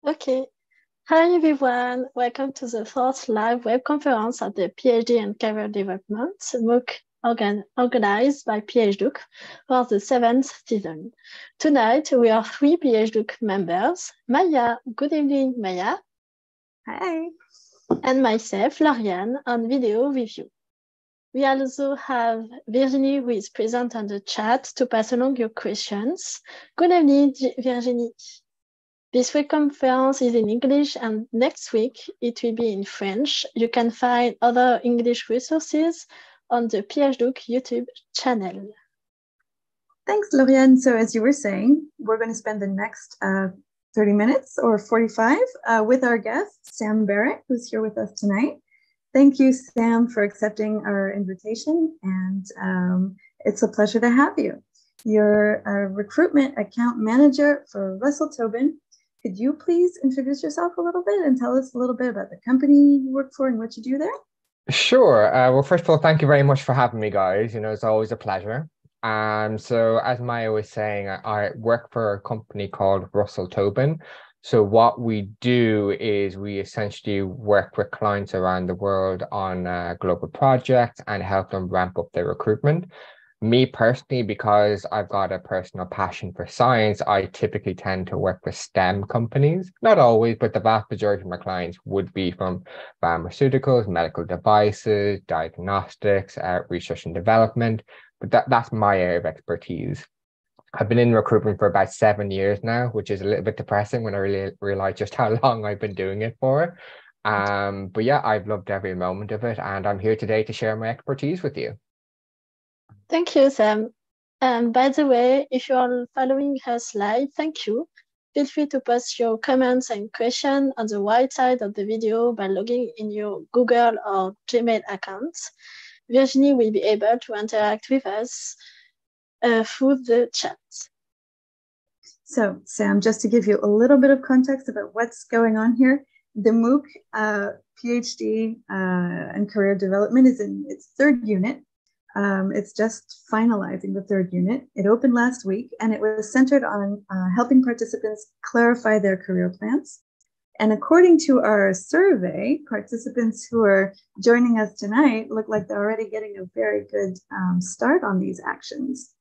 Okay. Hi, everyone. Welcome to the fourth live web conference at the PhD and Career Development MOOC organized by PhDOOC for the seventh season. Tonight, we are three PhDOOC members. Maya, good evening, Maya. Hi. And myself, Lauriane, on video with you. We also have Virginie, who is present on the chat to pass along your questions. Good evening, Virginie. This web conference is in English, and next week it will be in French. You can find other English resources on the PhDOOC YouTube channel. Thanks, Lauriane. So as you were saying, we're going to spend the next 30 minutes or 45 with our guest, Sam Barrett, who's here with us tonight. Thank you, Sam, for accepting our invitation, and it's a pleasure to have you. You're a recruitment account manager for Russell Tobin. Could you please introduce yourself a little bit and tell us a little bit about the company you work for and what you do there? Sure. Well, first of all, thank you very much for having me, guys. It's always a pleasure. So as Maya was saying, I work for a company called Russell Tobin. So what we do is we essentially work with clients around the world on global projects and help them ramp up their recruitment. Me personally, because I've got a personal passion for science, I typically tend to work with STEM companies. Not always, but the vast majority of my clients would be from pharmaceuticals, medical devices, diagnostics, research and development. But that's my area of expertise. I've been in recruitment for about 7 years now, which is a little bit depressing when I really realize just how long I've been doing it for. But yeah, I've loved every moment of it, and I'm here today to share my expertise with you. Thank you, Sam. And by the way, if you are following us live, thank you. Feel free to post your comments and questions on the right side of the video by logging in your Google or Gmail accounts. Virginie will be able to interact with us through the chat. So, Sam, just to give you a little bit of context about what's going on here, the MOOC PhD and Career Development is in its third unit. It's just finalizing the third unit. It opened last week, and it was centered on helping participants clarify their career plans. And according to our survey, participants who are joining us tonight look like they're already getting a very good start on these actions.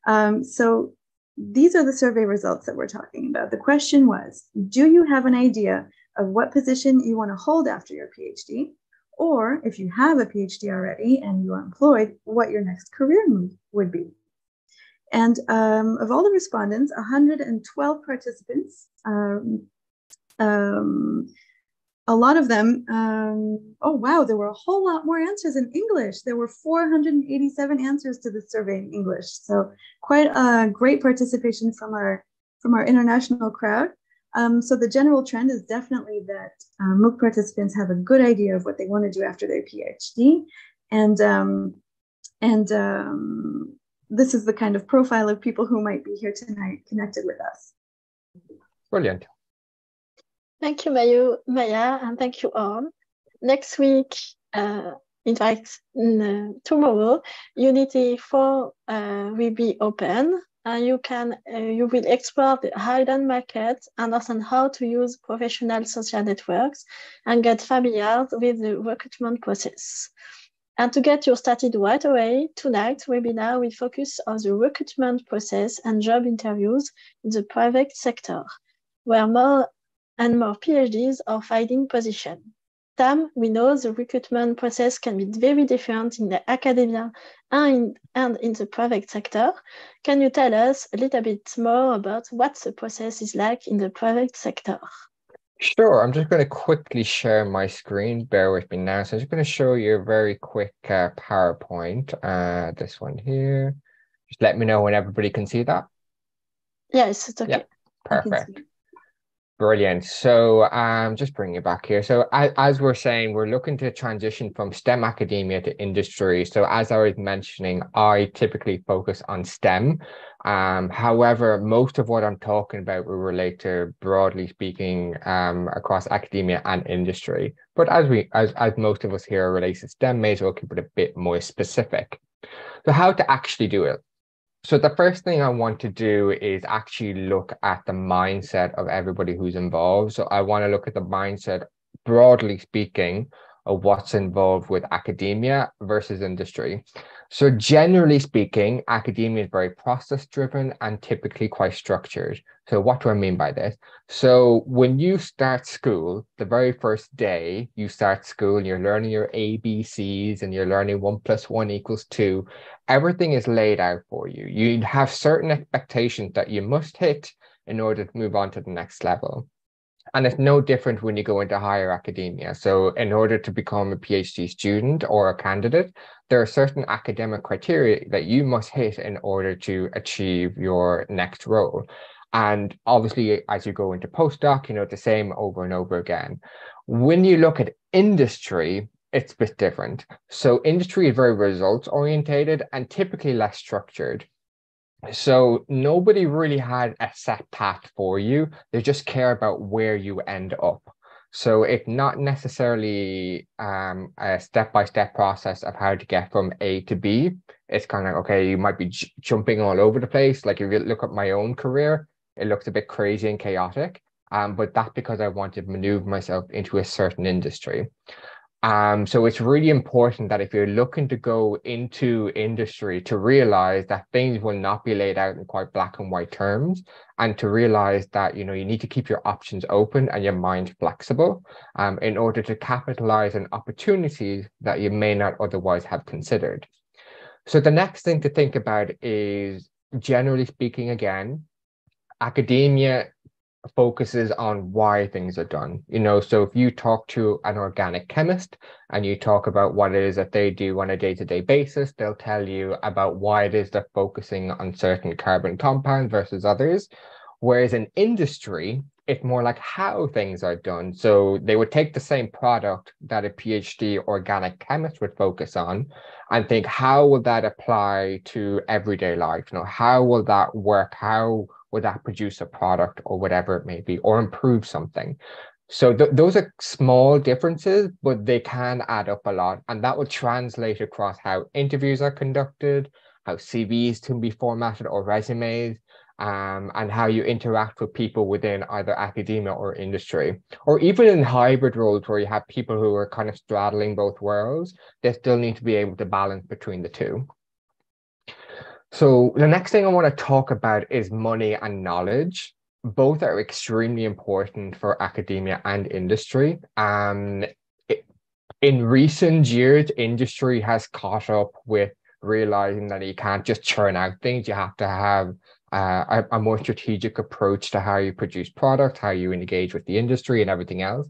So these are the survey results that we're talking about. The question was, do you have an idea of what position you want to hold after your PhD? Or if you have a PhD already and you are employed, what your next career move would be. And of all the respondents, 112 participants, a lot of them, oh wow, there were a whole lot more answers in English. There were 487 answers to the survey in English. So quite a great participation from our international crowd. So the general trend is definitely that MOOC participants have a good idea of what they want to do after their PhD. And this is the kind of profile of people who might be here tonight connected with us. Brilliant. Thank you, Maya, and thank you all. Next week, in fact, tomorrow, Unity 4 will be open. And you will explore the hidden market, understand how to use professional social networks, and get familiar with the recruitment process. And to get you started right away, tonight's webinar will focus on the recruitment process and job interviews in the private sector, where more and more PhDs are finding position. Sam, we know the recruitment process can be very different in the academia and in the private sector. Can you tell us a little bit more about what the process is like in the private sector? Sure. I'm just going to quickly share my screen. Bear with me now. So I'm just going to show you a very quick PowerPoint. This one here. Just let me know when everybody can see that. Yes, it's okay. Yeah, perfect. Brilliant. So just bring you back here. So as we're saying, we're looking to transition from STEM academia to industry. So as I was mentioning, I typically focus on STEM. However, most of what I'm talking about will relate to, broadly speaking, across academia and industry. But as most of us here are related to STEM, may as well keep it a bit more specific. So how to actually do it? So the first thing I want to do is actually look at the mindset of everybody who's involved. So I want to look at the mindset, broadly speaking, of what's involved with academia versus industry. So generally speaking, academia is very process driven and typically quite structured. So what do I mean by this? So when you start school, the very first day you start school, and you're learning your ABCs and you're learning 1 + 1 = 2. Everything is laid out for you. You have certain expectations that you must hit in order to move on to the next level. And it's no different when you go into higher academia. So in order to become a PhD student or a candidate, there are certain academic criteria that you must hit in order to achieve your next role. And obviously, as you go into postdoc, the same over and over again. When you look at industry, it's a bit different. So industry is very results orientated and typically less structured. So nobody really had a set path for you. They just care about where you end up. So it's not necessarily a step-by-step process of how to get from A to B. It's kind of, okay, you might be jumping all over the place. Like if you look at my own career, it looks a bit crazy and chaotic. But that's because I want to maneuver myself into a certain industry. So it's really important that if you're looking to go into industry, to realize that things will not be laid out in quite black and white terms, and to realize that you need to keep your options open and your mind flexible in order to capitalize on opportunities that you may not otherwise have considered. So the next thing to think about is, generally speaking, again, academia focuses on why things are done. So if you talk to an organic chemist and you talk about what it is that they do on a day-to-day basis, they'll tell you about why it is they're focusing on certain carbon compounds versus others. Whereas in industry, it's more like how things are done. So they would take the same product that a PhD organic chemist would focus on and think, how will that apply to everyday life? How will that work? How would that produce a product or whatever it may be, or improve something? So those are small differences, but they can add up a lot. And that will translate across how interviews are conducted, how CVs can be formatted or resumes, and how you interact with people within either academia or industry, or even in hybrid roles where you have people who are kind of straddling both worlds. They still need to be able to balance between the two. So the next thing I want to talk about is money and knowledge. Both are extremely important for academia and industry. In recent years, industry has caught up with realizing that you can't just churn out things. You have to have a more strategic approach to how you produce product, how you engage with the industry and everything else.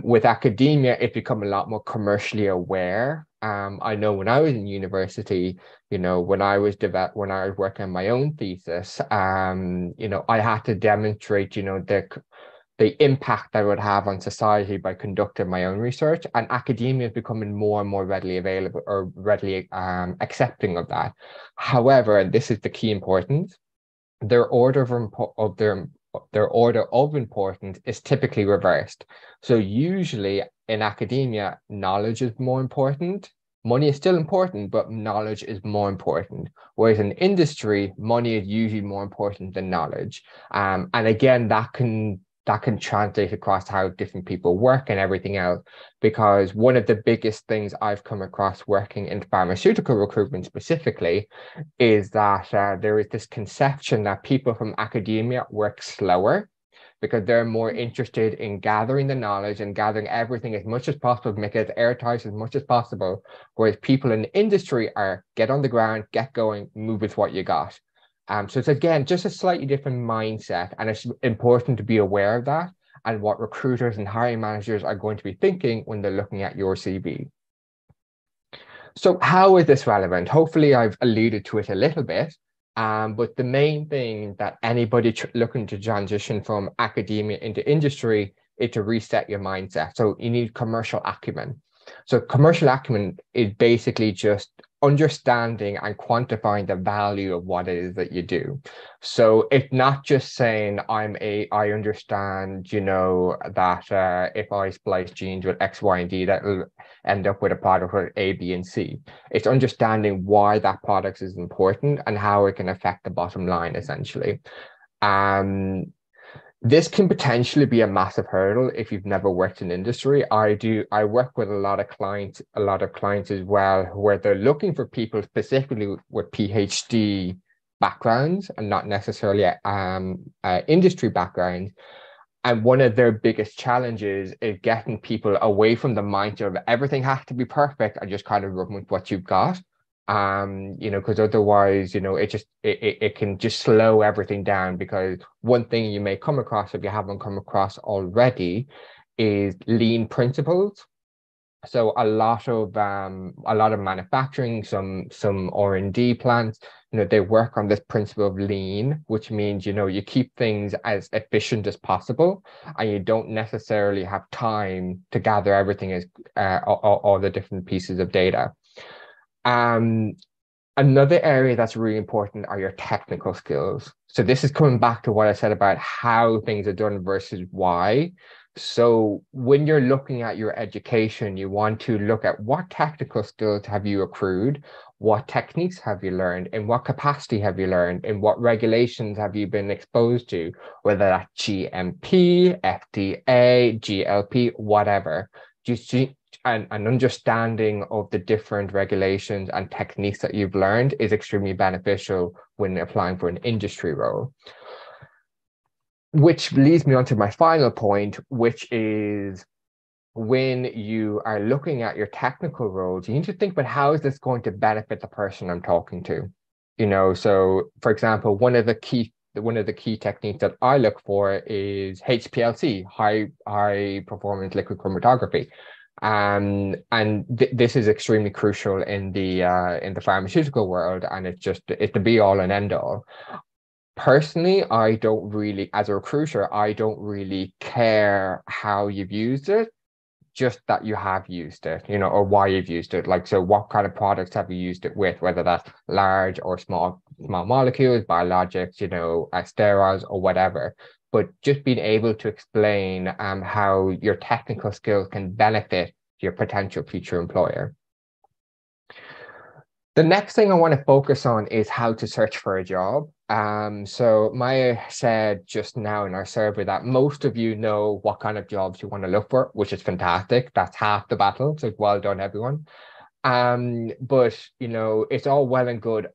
With academia, it's become a lot more commercially aware. I know when I was in university, when I was working on my own thesis, I had to demonstrate, the impact that I would have on society by conducting my own research. And academia is becoming more and more readily available, or readily accepting of that. However, and this is the key importance, their order of importance is typically reversed. So usually in academia, knowledge is more important. Money is still important, but knowledge is more important. Whereas in industry, money is usually more important than knowledge. And again, that can translate across how different people work and everything else, because one of the biggest things I've come across working in pharmaceutical recruitment specifically is that there is this conception that people from academia work slower because they're more interested in gathering the knowledge and gathering everything as much as possible, make it airtight as much as possible, whereas people in the industry are get on the ground, get going, move with what you got. So it's, again, just a slightly different mindset, and it's important to be aware of that and what recruiters and hiring managers are going to be thinking when they're looking at your CV. So how is this relevant? Hopefully I've alluded to it a little bit, but the main thing that anybody looking to transition from academia into industry is to reset your mindset. So you need commercial acumen. So commercial acumen is basically just understanding and quantifying the value of what it is that you do. So it's not just saying I understand, that if I splice genes with X, Y, and D, that will end up with a product with A, B, and C. It's understanding why that product is important and how it can affect the bottom line, essentially. This can potentially be a massive hurdle if you've never worked in industry. I work with a lot of clients as well, where they're looking for people specifically with PhD backgrounds and not necessarily industry backgrounds. And one of their biggest challenges is getting people away from the mindset of everything has to be perfect and just kind of run with what you've got. Because otherwise, it can just slow everything down, because one thing you may come across, if you haven't come across already, is lean principles. So a lot of manufacturing, some R&D plants, they work on this principle of lean, which means, you keep things as efficient as possible, and you don't necessarily have time to gather everything as all the different pieces of data. Another area that's really important are your technical skills. So this is coming back to what I said about how things are done versus why. So when you're looking at your education, you want to look at what technical skills have you accrued, what techniques have you learned, in what capacity have you learned, and what regulations have you been exposed to, whether that's GMP, FDA, GLP, whatever. Just an understanding of the different regulations and techniques that you've learned is extremely beneficial when applying for an industry role. Which leads me on to my final point, which is when you are looking at your technical roles, you need to think about how is this going to benefit the person I'm talking to. So for example, one of the key techniques that I look for is HPLC, high performance liquid chromatography. This is extremely crucial in the pharmaceutical world, and it's the be all and end all. Personally, as a recruiter, I don't really care how you've used it, just that you have used it, or why you've used it. Like, so what kind of products have you used it with, whether that's large or small molecules, biologics, steroids or whatever. But just being able to explain how your technical skills can benefit your potential future employer. The next thing I want to focus on is how to search for a job. So Maya said just now in our survey that most of you know what kind of jobs you want to look for, which is fantastic. That's half the battle. So well done, everyone. But it's all well and good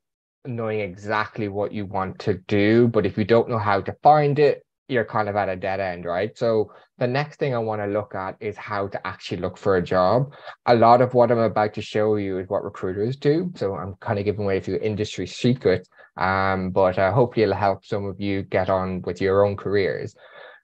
knowing exactly what you want to do, but if you don't know how to find it, you're kind of at a dead end, right? So the next thing I want to look at is how to actually look for a job. A lot of what I'm about to show you is what recruiters do. So I'm kind of giving away a few industry secrets, but hopefully it'll help some of you get on with your own careers.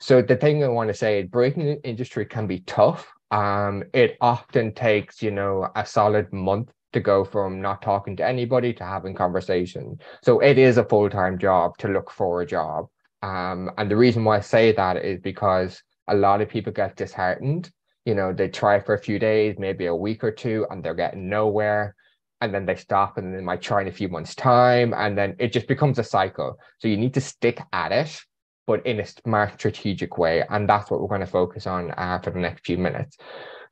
So the thing I want to say is breaking the industry can be tough. It often takes, a solid month to go from not talking to anybody to having conversations. So it is a full-time job to look for a job. And the reason why I say that is because a lot of people get disheartened. They try for a few days, maybe a week or two, and they're getting nowhere. And then they stop, and then they might try in a few months' time, and then it just becomes a cycle. So you need to stick at it, but in a smart, strategic way. And that's what we're going to focus on for the next few minutes.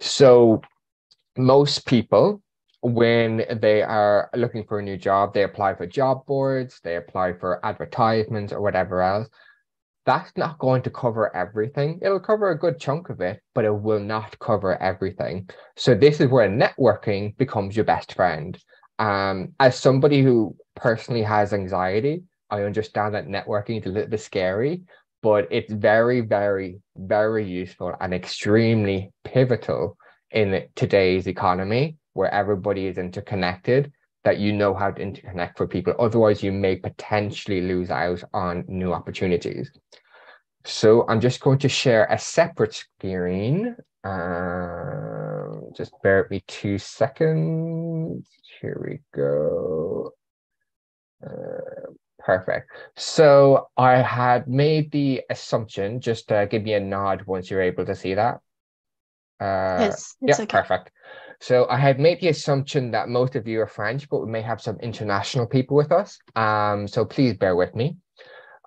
So most people, when they are looking for a new job, they apply for job boards, they apply for advertisements or whatever else. That's not going to cover everything. It'll cover a good chunk of it, but it will not cover everything. So this is where networking becomes your best friend. As somebody who personally has anxiety, I understand that networking is a little bit scary, but it's very, very, very useful and extremely pivotal in today's economy, where everybody is interconnected, that you know how to interconnect for people. Otherwise, you may potentially lose out on new opportunities. So I'm just going to share a separate screen. Just bear with me 2 seconds. Here we go. Perfect. So I had made the assumption, just give me a nod once you're able to see that. Yes, it's okay. Perfect. So I have made the assumption that most of you are French, but we may have some international people with us. So please bear with me.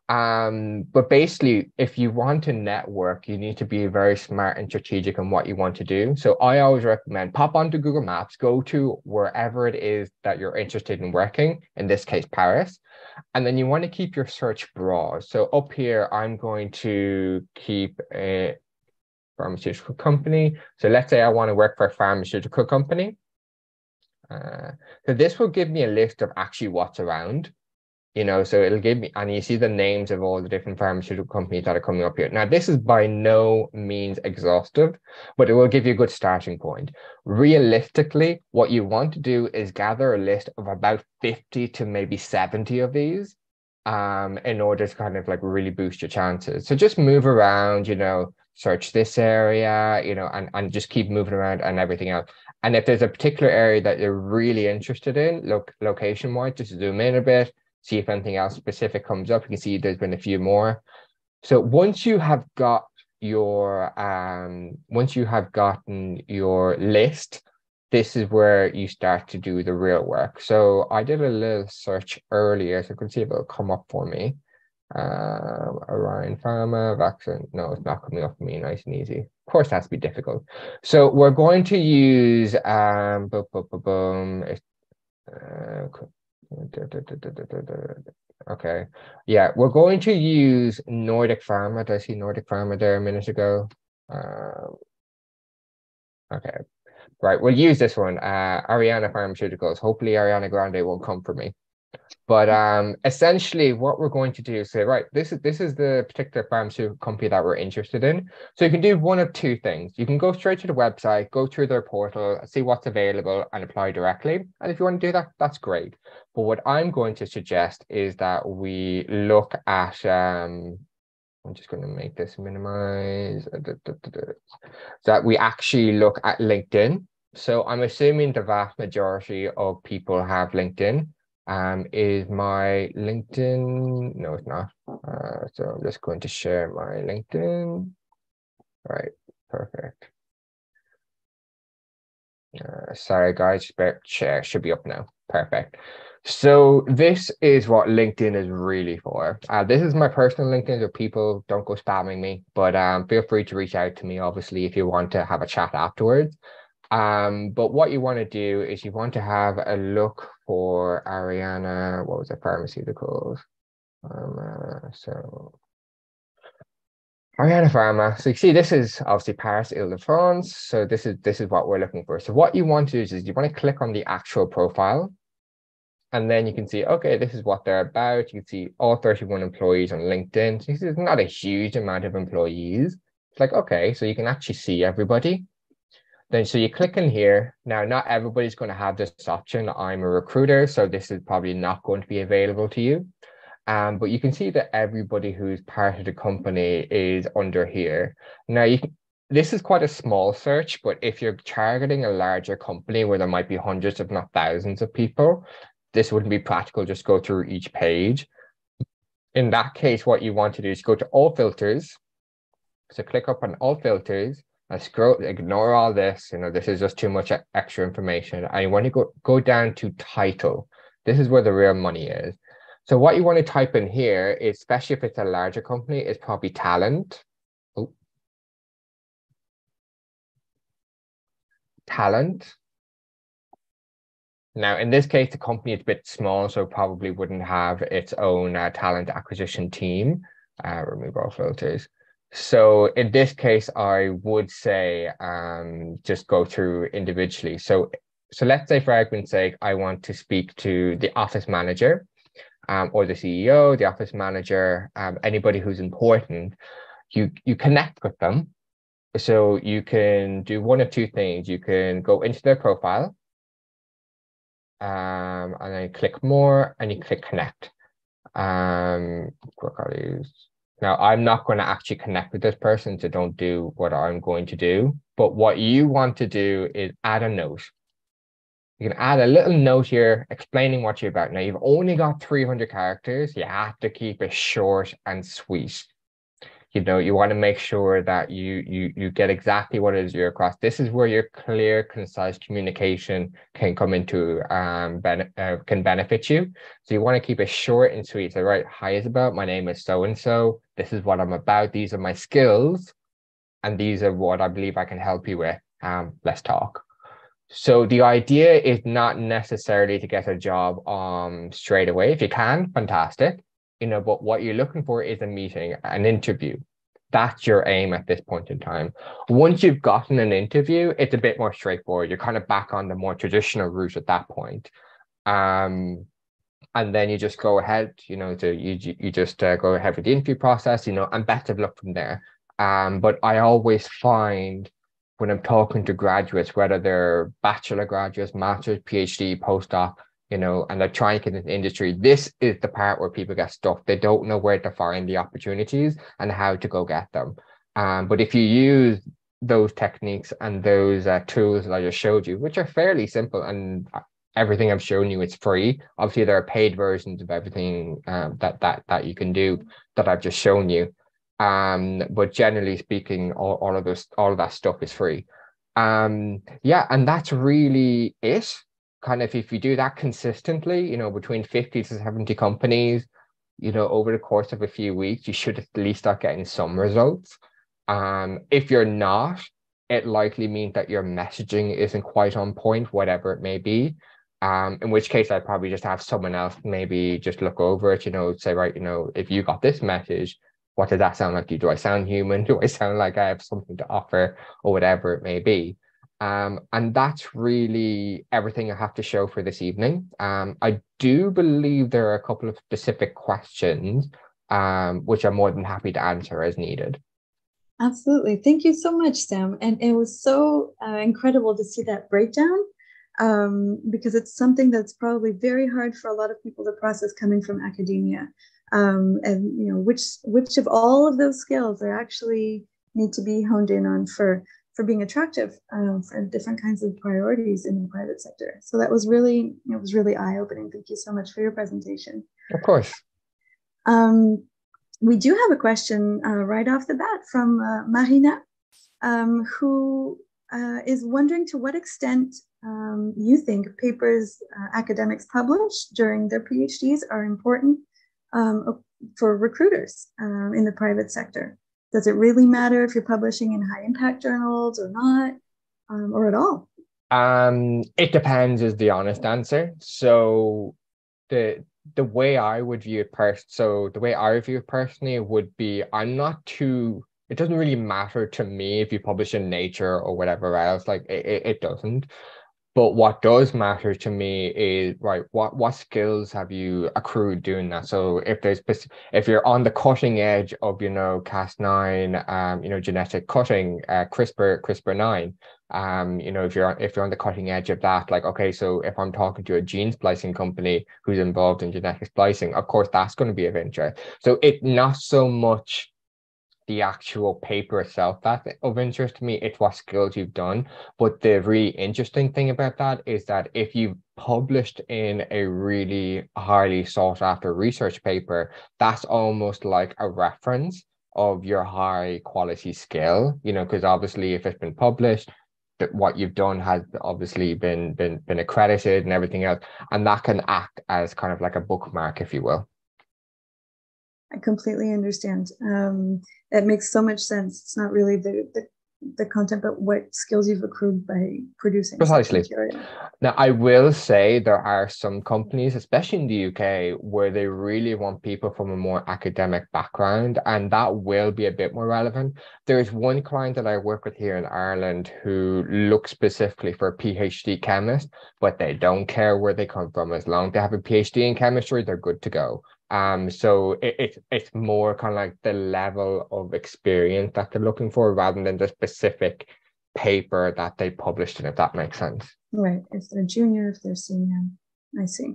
But basically, if you want to network, you need to be very smart and strategic on what you want to do. So I always recommend pop onto Google Maps, go to wherever it is that you're interested in working, in this case, Paris. And then you want to keep your search broad. So up here, I'm going to keep a pharmaceutical company. So let's say I want to work for a pharmaceutical company. So this will give me a list of actually what's around. So it'll give me, and you see the names of all the different pharmaceutical companies that are coming up here. Now, this is by no means exhaustive, but it will give you a good starting point. Realistically, what you want to do is gather a list of about 50 to maybe 70 of these in order to kind of like really boost your chances. So just move around, search this area, and just keep moving around and everything else. And if there's a particular area that you're really interested in, location-wise, just zoom in a bit, see if anything else specific comes up. You can see there's been a few more. So once you have got your gotten your list, this is where you start to do the real work. So I did a little search earlier, so you can see if it'll come up for me. Orion Pharma, vaccine. No, it's not coming up for me. Nice and easy. Of course, that's be difficult. So we're going to use okay, yeah, we're going to use Nordic Pharma. Did I see Nordic Pharma there a minute ago? Okay, right, we'll use this one, Ariana Pharmaceuticals. Hopefully Ariana Grande won't come for me. But essentially what we're going to do is say, right, this is the particular pharmaceutical company that we're interested in. So you can do one of two things. You can go straight to the website, go through their portal, see what's available and apply directly. And if you want to do that, that's great. But what I'm going to suggest is that we look at, I'm just going to make this minimize, so that we actually look at LinkedIn. So I'm assuming the vast majority of people have LinkedIn. Is my LinkedIn? No, it's not. So I'm just going to share my LinkedIn. Right, perfect. Sorry, guys, share should be up now. Perfect. So this is what LinkedIn is really for. This is my personal LinkedIn, so people don't go spamming me, but feel free to reach out to me, obviously, if you want to have a chat afterwards. But what you want to do is you want to have a look for Ariana, what was it, pharmaceuticals? So Ariana Pharma. So you see, this is obviously Paris, Ile-de-France. So this is what we're looking for. So what you want to do is you want to click on the actual profile. And then you can see, okay, this is what they're about. You can see all 31 employees on LinkedIn. So you see, there's not a huge amount of employees. It's like, okay, so you can actually see everybody. Then so you click in here. Now, not everybody's going to have this option. I'm a recruiter, so this is probably not going to be available to you. But you can see that everybody who's part of the company is under here. Now, this is quite a small search, but if you're targeting a larger company where there might be hundreds, if not thousands of people, this wouldn't be practical. Just go through each page. In that case, what you want to do is go to all filters. So click up on all filters. And scroll, ignore all this, this is just too much extra information. And you want to go down to title. This is where the real money is. So what you want to type in here, is, especially if it's a larger company, is probably talent. Oh. Talent. Now, in this case, the company is a bit small, so probably wouldn't have its own talent acquisition team. Remove all filters. So in this case, I would say just go through individually. So let's say, for argument's sake, I want to speak to the office manager or the CEO, the office manager, anybody who's important. You connect with them. So you can do one of two things. You can go into their profile and then click more and you click connect. Now, I'm not going to actually connect with this person, so don't do what I'm going to do. But what you want to do is add a note. You can add a little note here explaining what you're about. Now, you've only got 300 characters. You have to keep it short and sweet. You know, you want to make sure that you get exactly what it is you're across. This is where your clear, concise communication can come into can benefit you. So you want to keep it short and sweet. So, right, hi Isabel, my name is so and so. This is what I'm about. These are my skills, and these are what I believe I can help you with. Let's talk. So the idea is not necessarily to get a job straight away. If you can, fantastic. You know, but what you're looking for is a meeting, an interview. That's your aim at this point in time. Once you've gotten an interview, it's a bit more straightforward. You're kind of back on the more traditional route at that point. And then you just go ahead, you know, you just go ahead with the interview process, you know, and best of luck from there. But I always find when I'm talking to graduates, whether they're bachelor graduates, master's, PhD, postdoc, you know, and they're trying to get into the industry, this is the part where people get stuck. They don't know where to find the opportunities and how to go get them. But if you use those techniques and those tools that I just showed you, which are fairly simple, and everything I've shown you, it's free. Obviously, there are paid versions of everything that you can do that I've just shown you. But generally speaking, all of that stuff is free. Yeah, and that's really it. Kind of, if you do that consistently, you know, between 50 to 70 companies, you know, over the course of a few weeks, you should at least start getting some results. If you're not, it likely means that your messaging isn't quite on point, whatever it may be. In which case I'd probably just have someone else maybe just look over it, you know, say, right, you know, if you got this message, what does that sound like to you? Do I sound human? Do I sound like I have something to offer, or whatever it may be? And that's really everything I have to show for this evening. I do believe there are a couple of specific questions, which I'm more than happy to answer as needed. Absolutely. Thank you so much, Sam. And it was so incredible to see that breakdown, because it's something that's probably very hard for a lot of people to process coming from academia. And, you know, which of all of those skills are actually need to be honed in on for being attractive for different kinds of priorities in the private sector. So that was really, it was really eye-opening. Thank you so much for your presentation. Of course. We do have a question right off the bat from Marina, who is wondering to what extent you think papers academics publish during their PhDs are important for recruiters in the private sector. Does it really matter if you're publishing in high impact journals or not, or at all? It depends is the honest answer. So the way I would view it personally would be, it doesn't really matter to me if you publish in Nature or whatever else, like it doesn't. But what does matter to me is, right, what skills have you accrued doing that? So if you're on the cutting edge of, you know, Cas9, you know, genetic cutting, CRISPR9, you know, if you're on the cutting edge of that, like, okay, so if I'm talking to a gene splicing company who's involved in genetic splicing, of course, that's going to be of interest. So it's not so much the actual paper itself that's of interest to me, it's what skills you've done. But the really interesting thing about that is that if you've published in a really highly sought after research paper, that's almost like a reference of your high quality skill, you know, because obviously if it's been published, that what you've done has obviously been accredited and everything else, and that can act as kind of like a bookmark, if you will. I completely understand. That makes so much sense. It's not really the content, but what skills you've accrued by producing. Precisely. Now, I will say there are some companies, especially in the UK, where they really want people from a more academic background, and that will be a bit more relevant. There's one client that I work with here in Ireland who looks specifically for a PhD chemist, but they don't care where they come from. As long as they have a PhD in chemistry, they're good to go. So it's more kind of like the level of experience that they're looking for rather than the specific paper that they published in, if that makes sense. Right. If they're junior, if they're senior. I see.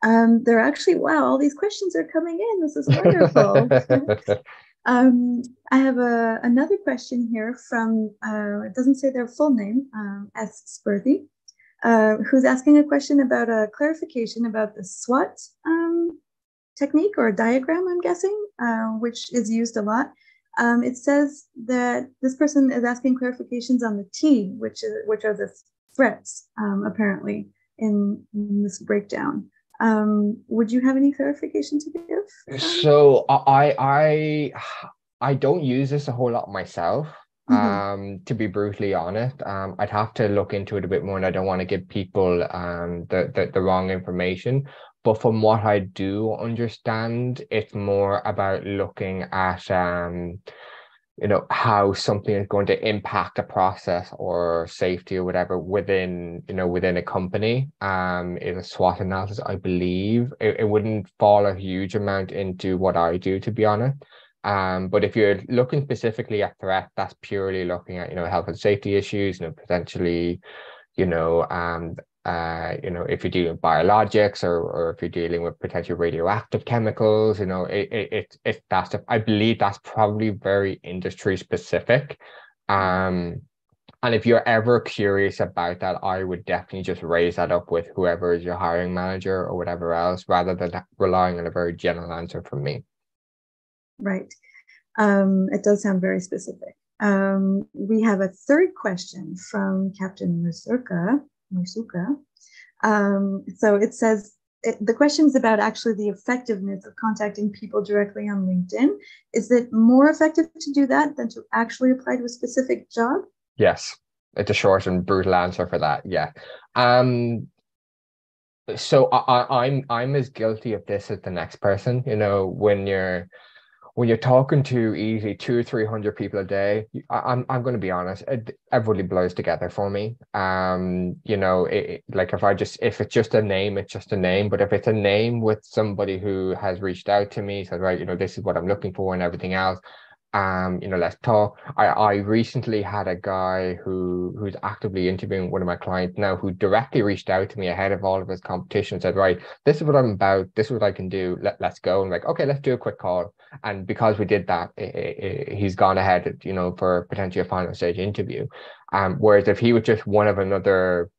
They're actually, wow, all these questions are coming in. This is wonderful. I have another question here from, it doesn't say their full name, S. Spurthy, who's asking a question about a clarification about the SWOT technique or diagram, I'm guessing, which is used a lot. It says that this person is asking clarifications on the T, which are the threats, apparently, in this breakdown. Would you have any clarification to give? So I don't use this a whole lot myself. To be brutally honest, I'd have to look into it a bit more, and I don't want to give people the wrong information. But from what I do understand, it's more about looking at how something is going to impact a process or safety or whatever within a company. In a SWOT analysis, I believe it wouldn't fall a huge amount into what I do, to be honest. But if you're looking specifically at threat, that's purely looking at health and safety issues, potentially, if you're dealing with biologics or if you're dealing with potential radioactive chemicals, I believe that's probably very industry specific. And if you're ever curious about that, I would definitely just raise that up with whoever is your hiring manager or whatever else, rather than relying on a very general answer from me. Right. It does sound very specific. We have a third question from Captain Mursuka. So it says, the question is about actually the effectiveness of contacting people directly on LinkedIn. Is it more effective to do that than to actually apply to a specific job? Yes, it's a short and brutal answer for that. Yeah. So I'm as guilty of this as the next person. When you're talking to easily 200 or 300 people a day, I'm going to be honest, everybody blows together for me. Like if it's just a name, it's just a name. But if it's a name with somebody who has reached out to me, said, right, this is what I'm looking for and everything else, let's talk. I recently had a guy who's actively interviewing one of my clients now, who directly reached out to me ahead of all of his competition, said, right, this is what I'm about, this is what I can do, let's go. And like, okay, let's do a quick call. And because we did that, he's gone ahead, for potentially a final stage interview. Whereas if he was just one of another,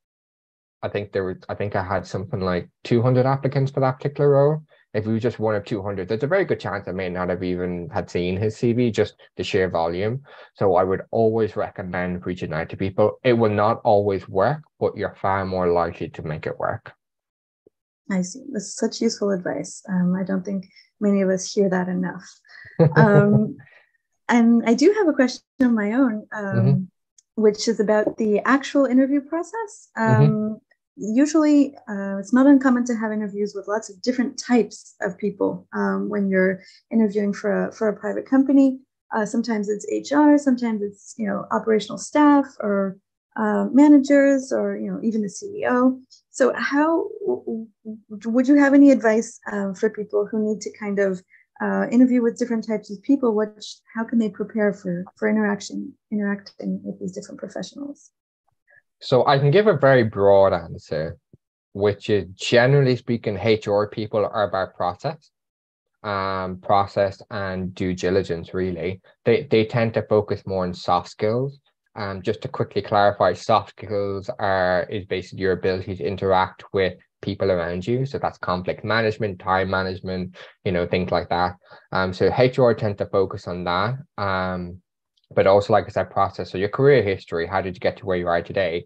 I think I had something like 200 applicants for that particular role. If we were just one of 200, there's a very good chance I may not have even had seen his CV, just the sheer volume. So I would always recommend reaching out to people. It will not always work, but you're far more likely to make it work. I see. That's such useful advice. I don't think many of us hear that enough. And I do have a question of my own, which is about the actual interview process. Usually, it's not uncommon to have interviews with lots of different types of people when you're interviewing for a private company. Sometimes it's HR, sometimes it's operational staff or managers, or even the CEO. So, how would you have any advice for people who need to kind of interview with different types of people? How can they prepare for interacting with these different professionals? So I can give a very broad answer, which is, generally speaking, HR people are about process and due diligence, really. They tend to focus more on soft skills. Just to quickly clarify, soft skills is basically your ability to interact with people around you. So that's conflict management, time management, things like that. So HR tend to focus on that. But also, like I said, process. So your career history, how did you get to where you are today?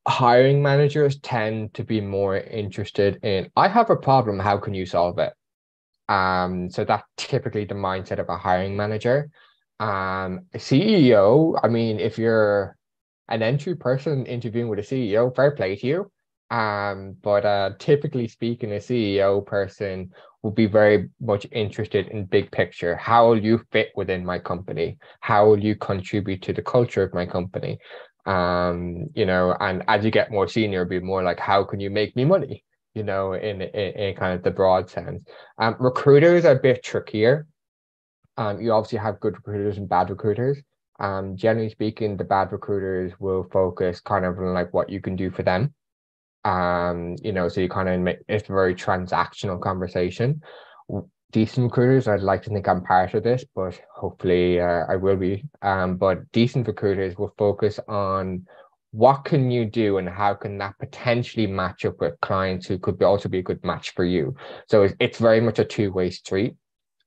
Hiring managers tend to be more interested in, I have a problem, how can you solve it? So that's typically the mindset of a hiring manager. A CEO, I mean, if you're an entry person interviewing with a CEO, fair play to you. But typically speaking, a CEO person will be very much interested in big picture. How will you fit within my company? How will you contribute to the culture of my company? And as you get more senior, it'll be more like, how can you make me money? In kind of the broad sense. Recruiters are a bit trickier. You obviously have good recruiters and bad recruiters. Generally speaking, the bad recruiters will focus kind of on like what you can do for them. So you kind of make it's a very transactional conversation. Decent recruiters, I'd like to think I'm part of this, but hopefully I will be. But decent recruiters will focus on what can you do and how can that potentially match up with clients who could also be a good match for you. So it's very much a two-way street.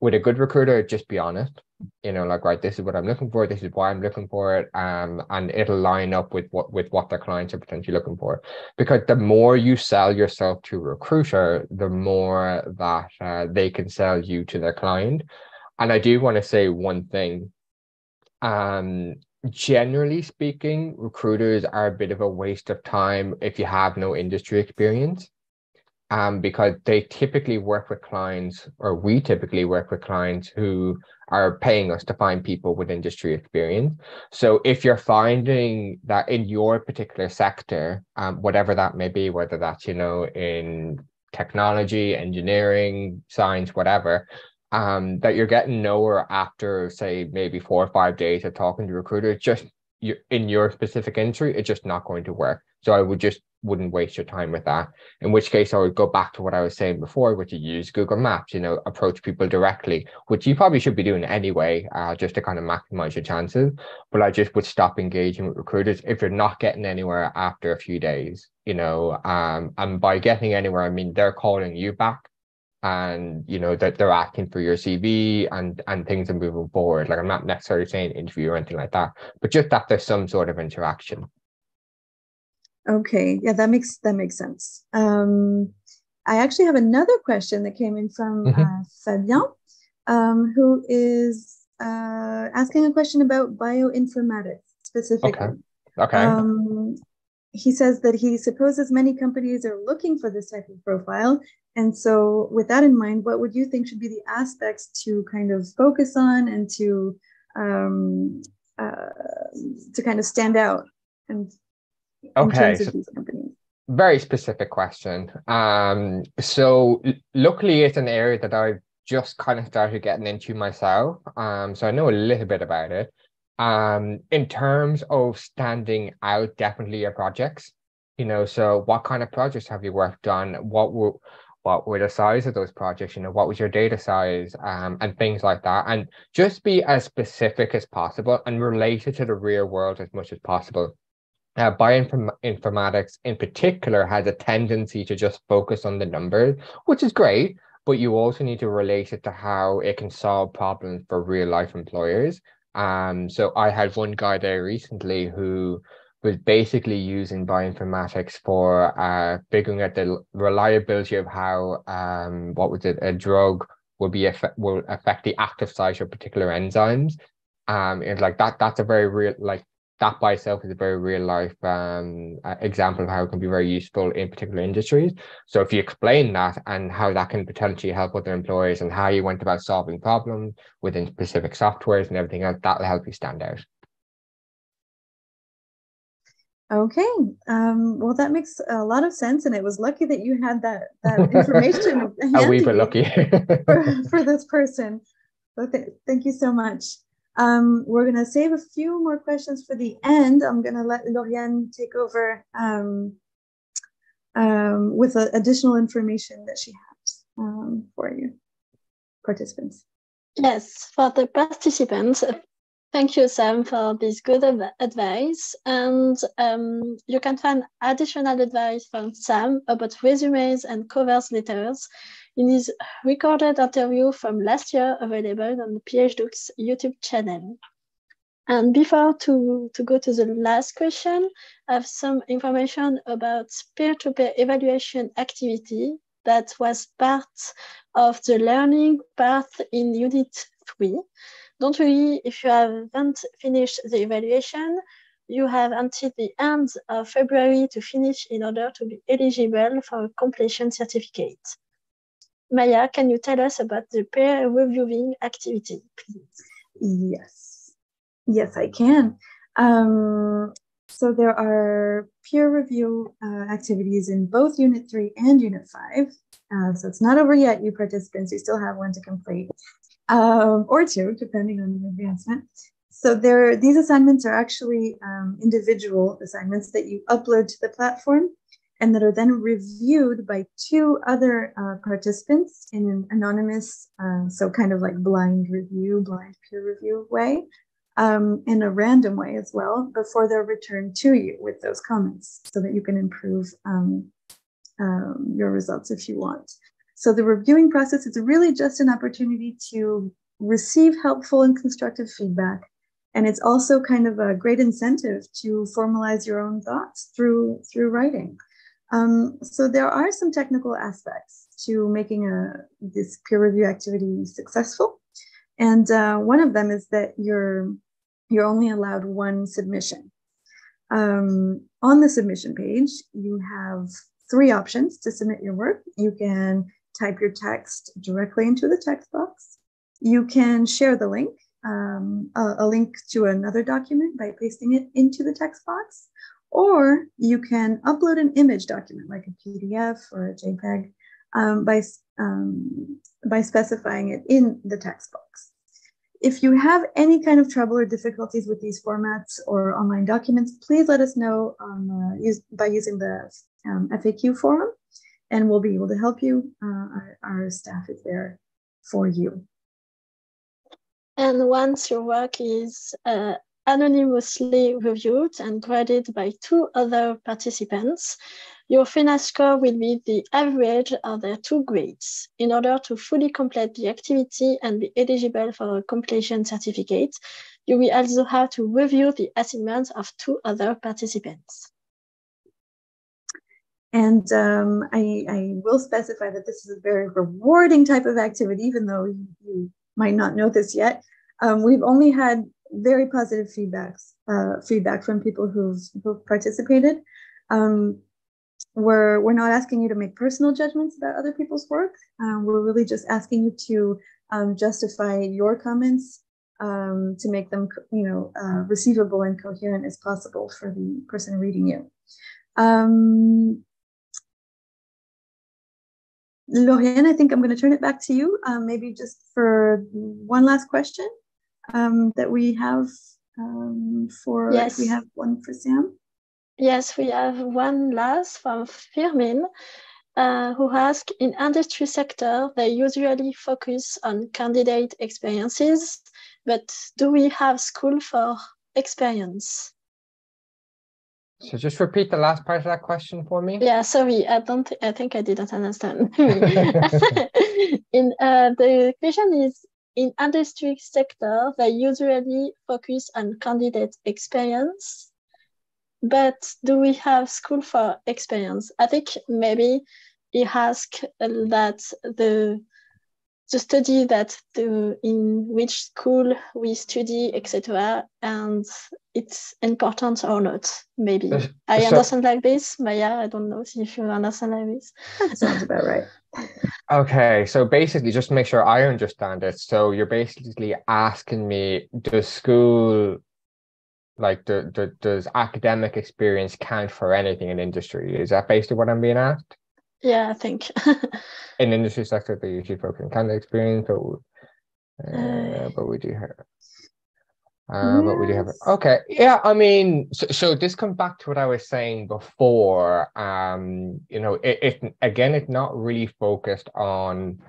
with a good recruiter, just be honest. You know, like, right, this is what I'm looking for, this is why I'm looking for it, and it'll line up with what their clients are potentially looking for. Because the more you sell yourself to a recruiter, the more that they can sell you to their client. And I do want to say one thing. Generally speaking, recruiters are a bit of a waste of time if you have no industry experience. Because they typically work with clients, or we typically work with clients who are paying us to find people with industry experience. So if you're finding that in your particular sector, whatever that may be, whether that's, you know, in technology, engineering, science, whatever, that you're getting nowhere after, say, maybe 4 or 5 days of talking to recruiters, just in your specific industry, it's just not going to work. So I wouldn't waste your time with that. In which case, I would go back to what I was saying before, which is use Google Maps, you know, approach people directly, which you probably should be doing anyway, just to kind of maximize your chances. But I just would stop engaging with recruiters if you're not getting anywhere after a few days, you know, and by getting anywhere, I mean, they're calling you back, and, you know, that they're asking for your CV and things are moving forward. Like, I'm not necessarily saying interview or anything like that, but just that there's some sort of interaction. Okay, yeah, that makes sense. I actually have another question that came in from Fabien, who is asking a question about bioinformatics specifically. Okay. He says that he supposes many companies are looking for this type of profile. And so with that in mind, what would you think should be the aspects to kind of focus on and to kind of stand out and in terms of these companies? Very specific question. So luckily it's an area that I've just kind of started getting into myself. So I know a little bit about it. In terms of standing out, definitely your projects. You know, so what kind of projects have you worked on? What were the size of those projects? You know, what was your data size, and things like that. And just be as specific as possible and relate it to the real world as much as possible. Bioinformatics in particular has a tendency to just focus on the numbers, which is great, but you also need to relate it to how it can solve problems for real life employers. So I had one guy there recently who was basically using bioinformatics for figuring out the reliability of how a drug will affect the active site of particular enzymes. And like that's a very real, like, that by itself is a very real life example of how it can be very useful in particular industries. So if you explain that and how that can potentially help other employers and how you went about solving problems within specific softwares and everything else, that'll help you stand out. Okay, well, that makes a lot of sense, and it was lucky that you had that information a wee bit lucky for this person. So thank you so much. We're going to save a few more questions for the end. I'm going to let Lauriane take over with additional information that she has for you participants. Yes, for the participants, thank you, Sam, for this good advice. And you can find additional advice from Sam about resumes and covers letters in his recorded interview from last year, available on the PhDOOC's YouTube channel. And before to go to the last question, I have some information about peer-to-peer evaluation activity that was part of the learning path in Unit 3. Don't worry if you haven't finished the evaluation. You have until the end of February to finish in order to be eligible for a completion certificate. Maya, can you tell us about the peer reviewing activity, please? Yes, I can. So there are peer review activities in both Unit 3 and Unit 5. So it's not over yet, you participants. You still have one to complete, or two, depending on your advancement. So these assignments are actually individual assignments that you upload to the platform and that are then reviewed by 2 other participants in an anonymous, so kind of like blind peer review way, in a random way as well, before they're returned to you with those comments so that you can improve your results if you want. So the reviewing process is really just an opportunity to receive helpful and constructive feedback. And it's also kind of a great incentive to formalize your own thoughts through writing. So there are some technical aspects to making this peer review activity successful. And one of them is that you're only allowed one submission. On the submission page, you have 3 options to submit your work. You can type your text directly into the text box. You can share the link, a link to another document by pasting it into the text box, or you can upload an image document like a PDF or a JPEG by specifying it in the text box. If you have any kind of trouble or difficulties with these formats or online documents, please let us know by using the FAQ forum, and we'll be able to help you. Our staff is there for you. And once your work is anonymously reviewed and graded by 2 other participants, your final score will be the average of their 2 grades. In order to fully complete the activity and be eligible for a completion certificate, you will also have to review the assignments of 2 other participants. And I will specify that this is a very rewarding type of activity, even though you might not know this yet. We've only had very positive feedback from people who've participated. We're not asking you to make personal judgments about other people's work. We're really just asking you to justify your comments to make them, receivable and coherent as possible for the person reading you. Lauriane, I think I'm going to turn it back to you, maybe just for one last question that we have Yes. We have one for Sam. Yes, we have one last from Firmin, who asked, in industry sector, they usually focus on candidate experiences, but do we have school for experience? So just repeat the last part of that question for me. Yeah, sorry, I think I didn't understand. The question is, in industry sector, they usually focus on candidate experience, but do we have school for experience? I think maybe he asked that the study that in which school we study, etc., and it's important or not, maybe. I understand like this. Maya, I don't know if you understand like this. That sounds about right. Okay, so basically, just to make sure I understand it, so you're basically asking me, does school, like, does academic experience count for anything in industry? Is that basically what I'm being asked? Yeah, I think. In industry sector, they usually focus on candidate experience, but we do have. But we do have it. Okay. Yeah, I mean, so this comes back to what I was saying before. It's not really focused on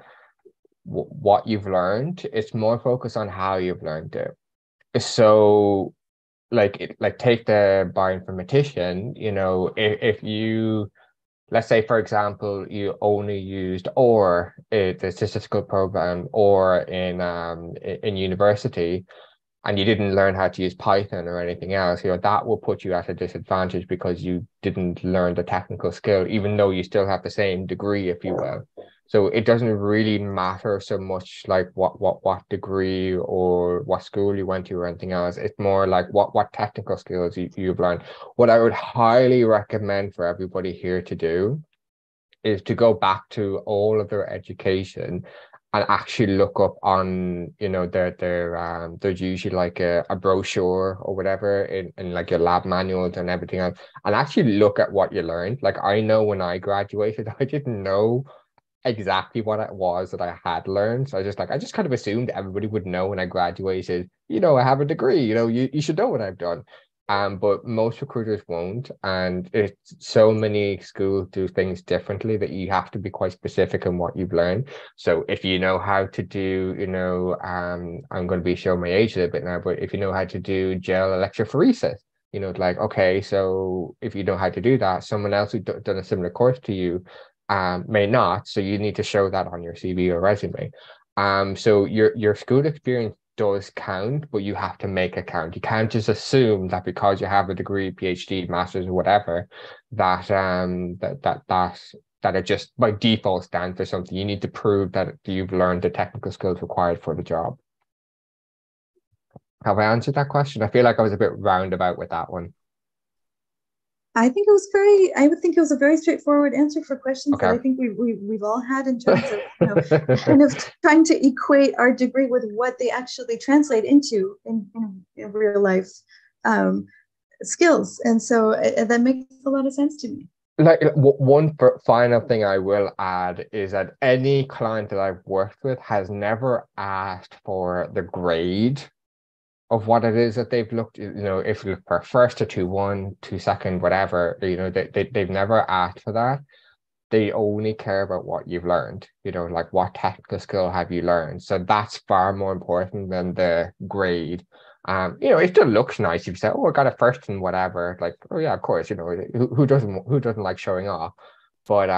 what you've learned. It's more focused on how you've learned it. So, like take the bioinformatician. If you, let's say, for example, you only used the statistical program or in university, and you didn't learn how to use Python or anything else, that will put you at a disadvantage because you didn't learn the technical skill, even though you still have the same degree, if you will. So it doesn't really matter so much like what degree or what school you went to or anything else. It's more like what technical skills you've learned. What I would highly recommend for everybody here to do is to go back to all of their education and actually look up on, there's usually like a brochure or whatever in like your lab manuals and everything else, and actually look at what you learned. Like, I know when I graduated, I didn't know exactly what it was that I had learned. So I just kind of assumed everybody would know when I graduated, I have a degree, you should know what I've done. But most recruiters won't, and it's so many schools do things differently that you have to be quite specific in what you've learned. So if you know how to do, I'm going to be showing my age a little bit now, but if you know how to do gel electrophoresis, okay, so if you know how to do that, someone else who's done a similar course to you may not. So you need to show that on your CV or resume. So your school experience does count, but you have to make it count. You can't just assume that because you have a degree, PhD, master's, or whatever, that that it just by default stands for something. You need to prove that you've learned the technical skills required for the job. Have I answered that question? I feel like I was a bit roundabout with that one. I would think it was a very straightforward answer for questions that I think we've all had in terms of, kind of trying to equate our degree with what they actually translate into in real life skills. And so that makes a lot of sense to me. Like one final thing I will add is that any client that I've worked with has never asked for the grade of what it is that they've looked, if you look for first or 2-1, 2-2, whatever, they've never asked for that. They only care about what you've learned, like what technical skill have you learned. So that's far more important than the grade. It still looks nice if you say, oh, I got a first and whatever, like, oh yeah, of course, who doesn't like showing off? But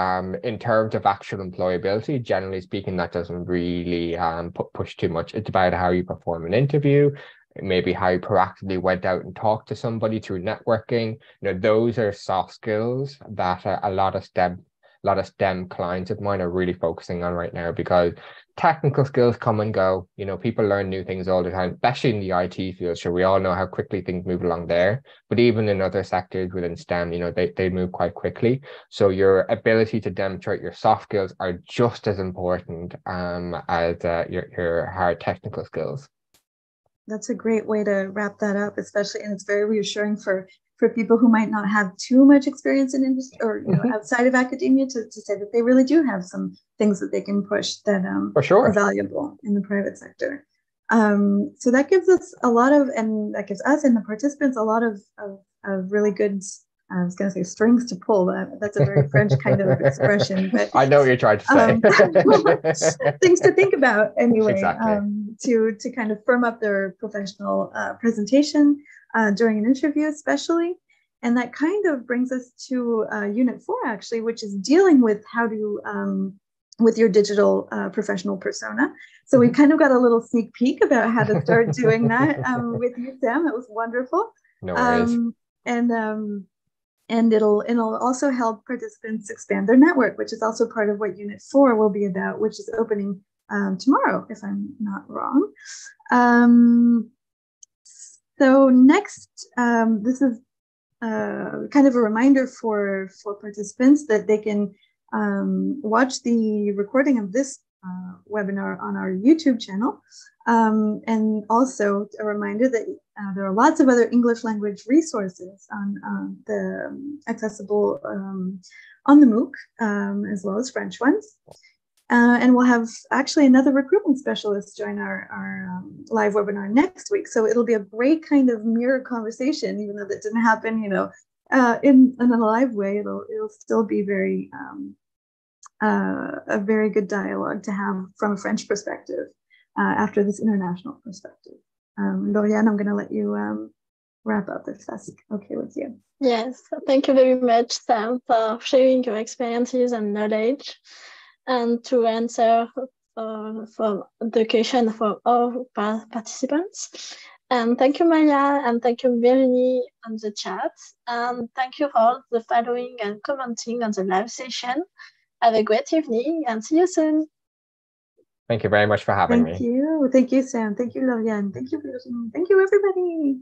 in terms of actual employability, generally speaking, that doesn't really push too much. It's about how you perform an interview, maybe how you proactively went out and talked to somebody through networking. Those are soft skills that a lot of STEM clients of mine are really focusing on right now, because technical skills come and go. People learn new things all the time, especially in the IT field. So we all know how quickly things move along there, but even in other sectors within STEM, they move quite quickly. So your ability to demonstrate your soft skills are just as important as your hard technical skills. That's a great way to wrap that up, especially, and it's very reassuring for people who might not have too much experience in industry or outside of academia to say that they really do have some things that they can push that for sure are valuable in the private sector. So that gives us and that gives us and the participants a lot of really good, I was going to say strings to pull. That's a very French kind of expression, but I know what you're trying to say. Things to think about anyway, exactly. To kind of firm up their professional presentation during an interview, especially. And that kind of brings us to Unit 4, actually, which is dealing with how to with your digital professional persona. So we kind of got a little sneak peek about how to start doing that with you, Sam. That was wonderful. No worries. And it'll also help participants expand their network, which is also part of what Unit 4 will be about, which is opening tomorrow, if I'm not wrong. So next, this is kind of a reminder for participants that they can watch the recording of this webinar on our YouTube channel. And also a reminder that there are lots of other English language resources on the accessible on the MOOC, as well as French ones. And we'll have actually another recruitment specialist join our live webinar next week. So it'll be a great kind of mirror conversation, even though that didn't happen, in a live way. It'll still be very a very good dialogue to have from a French perspective after this international perspective. Lauriane, I'm going to let you wrap up if that's okay with you. Yes, thank you very much, Sam, for sharing your experiences and knowledge, and to answer for the question for all participants. And thank you, Maya, and thank you, Virginie, on the chat. And thank you all the following and commenting on the live session. Have a great evening and see you soon. Thank you very much for having me. Thank you. Thank you, Sam. Thank you, Lauriane. Thank you, Virginie. Thank you, everybody.